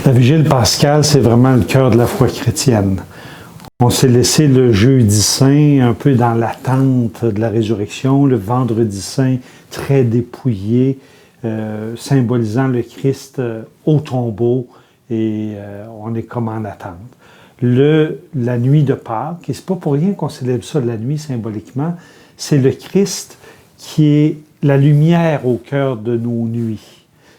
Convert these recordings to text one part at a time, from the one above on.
La vigile pascale, c'est vraiment le cœur de la foi chrétienne. On s'est laissé le jeudi saint un peu dans l'attente de la résurrection, le vendredi saint très dépouillé, symbolisant le Christ au tombeau, et on est comme en attente. La nuit de Pâques, et c'est pas pour rien qu'on célèbre ça la nuit symboliquement, c'est le Christ qui est la lumière au cœur de nos nuits.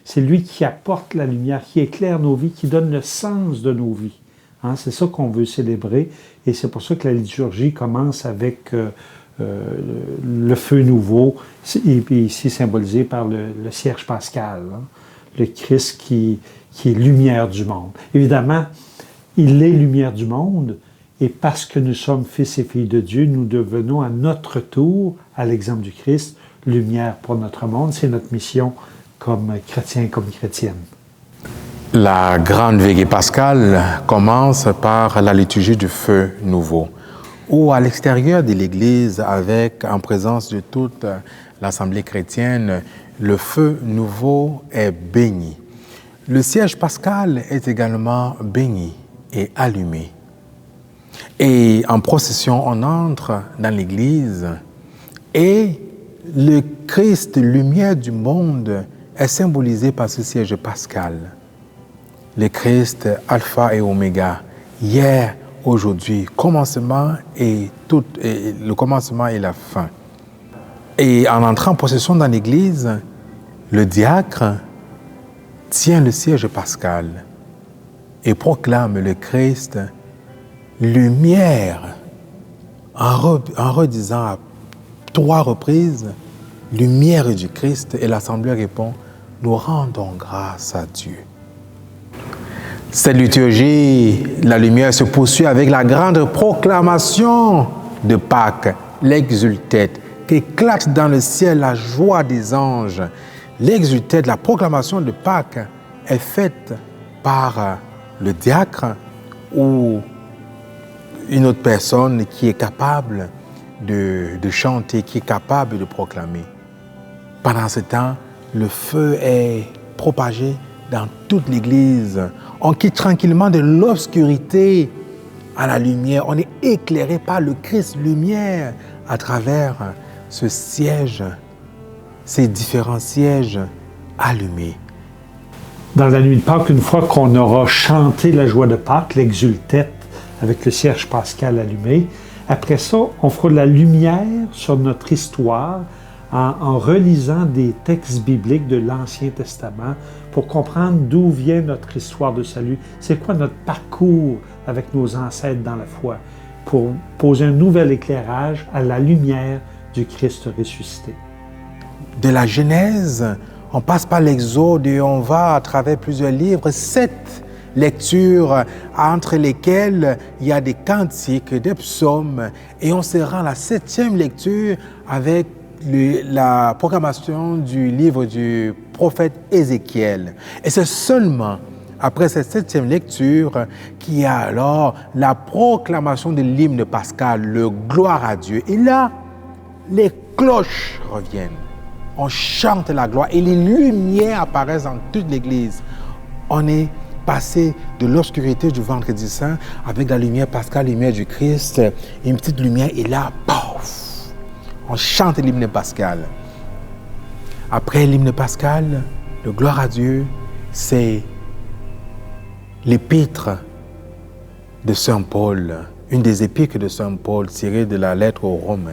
C'est lui qui apporte la lumière, qui éclaire nos vies, qui donne le sens de nos vies. Hein, c'est ça qu'on veut célébrer, et c'est pour ça que la liturgie commence avec le feu nouveau, et puis ici symbolisé par le cierge pascal, hein, le Christ qui est lumière du monde. Évidemment, il est lumière du monde, et parce que nous sommes fils et filles de Dieu, nous devenons à notre tour, à l'exemple du Christ, lumière pour notre monde. C'est notre mission comme chrétiens, comme chrétiennes. La grande veillée pascale commence par la liturgie du feu nouveau, où à l'extérieur de l'Église, en présence de toute l'Assemblée chrétienne, le feu nouveau est béni. Le cierge pascal est également béni et allumé. Et en procession, on entre dans l'Église et le Christ, lumière du monde, est symbolisé par ce cierge pascal. Le Christ, alpha et oméga, hier, aujourd'hui, commencement et le commencement et la fin. Et en entrant en procession dans l'Église, le diacre tient le cierge pascal et proclame le Christ lumière en redisant à 3 reprises lumière du Christ, et l'Assemblée répond: nous rendons grâce à Dieu. Cette liturgie, la lumière se poursuit avec la grande proclamation de Pâques, l'exultète, qu'éclate dans le ciel la joie des anges. L'exultète, la proclamation de Pâques, est faite par le diacre ou une autre personne qui est capable de chanter, qui est capable de proclamer. Pendant ce temps, le feu est propagé dans toute l'Église. On quitte tranquillement de l'obscurité à la lumière. On est éclairé par le Christ lumière à travers ce siège, ces différents sièges allumés. Dans la nuit de Pâques, une fois qu'on aura chanté la joie de Pâques, l'exultète avec le cierge pascal allumé, après ça, on fera de la lumière sur notre histoire en relisant des textes bibliques de l'Ancien Testament pour comprendre d'où vient notre histoire de salut. C'est quoi notre parcours avec nos ancêtres dans la foi, pour poser un nouvel éclairage à la lumière du Christ ressuscité. De la Genèse, on passe par l'Exode et on va à travers plusieurs livres, 7 lectures entre lesquelles il y a des cantiques, des psaumes, et on se rend à la 7e lecture avec la proclamation du livre du prophète Ézéchiel. Et c'est seulement après cette 7e lecture qu'il y a alors la proclamation de l'hymne pascal, le gloire à Dieu. Et là, les cloches reviennent. On chante la gloire et les lumières apparaissent dans toute l'Église. On est passé de l'obscurité du vendredi saint avec la lumière pascale, la lumière du Christ, une petite lumière, et là, paf, on chante l'hymne pascal. Après l'hymne pascal, le gloire à Dieu, c'est l'épître de Saint Paul, une des épîtres de Saint Paul tirée de la lettre aux Romains.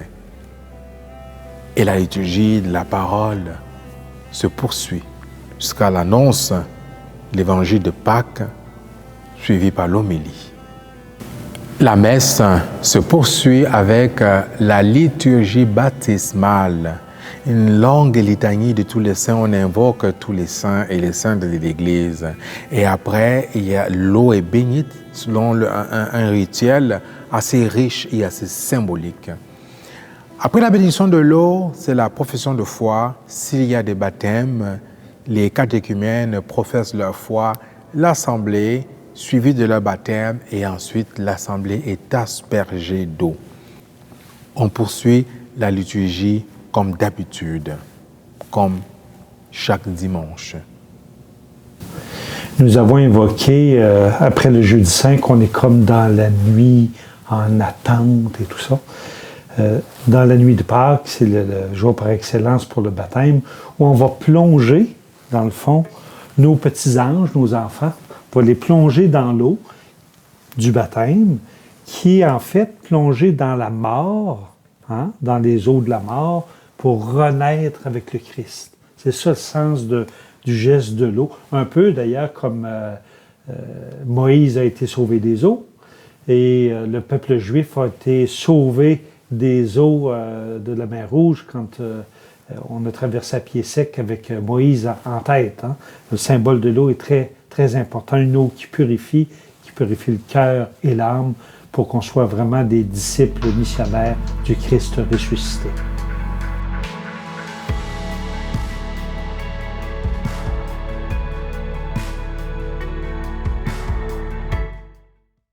Et la liturgie de la parole se poursuit jusqu'à l'annonce de l'évangile de Pâques, suivi par l'homélie. La messe se poursuit avec la liturgie baptismale, une longue litanie de tous les saints. On invoque tous les saints et les saintes de l'Église. Et après, l'eau est bénite selon un rituel assez riche et assez symbolique. Après la bénédiction de l'eau, c'est la profession de foi. S'il y a des baptêmes, les catéchumènes professent leur foi, l'assemblée, suivie de leur baptême, et ensuite l'assemblée est aspergée d'eau. On poursuit la liturgie comme d'habitude, comme chaque dimanche. Nous avons évoqué, après le jeudi saint, qu'on est comme dans la nuit, en attente et tout ça. Dans la nuit de Pâques, c'est le jour par excellence pour le baptême, où on va plonger, dans le fond, nos petits anges, nos enfants, on va les plonger dans l'eau du baptême, qui est en fait plongé dans la mort, hein, dans les eaux de la mort, pour renaître avec le Christ. C'est ça le sens du geste de l'eau. Un peu d'ailleurs comme Moïse a été sauvé des eaux, et le peuple juif a été sauvé des eaux de la mer Rouge quand on a traversé à pied sec avec Moïse en tête. Hein. Le symbole de l'eau est très, très important. Une eau qui purifie le cœur et l'âme pour qu'on soit vraiment des disciples missionnaires du Christ ressuscité.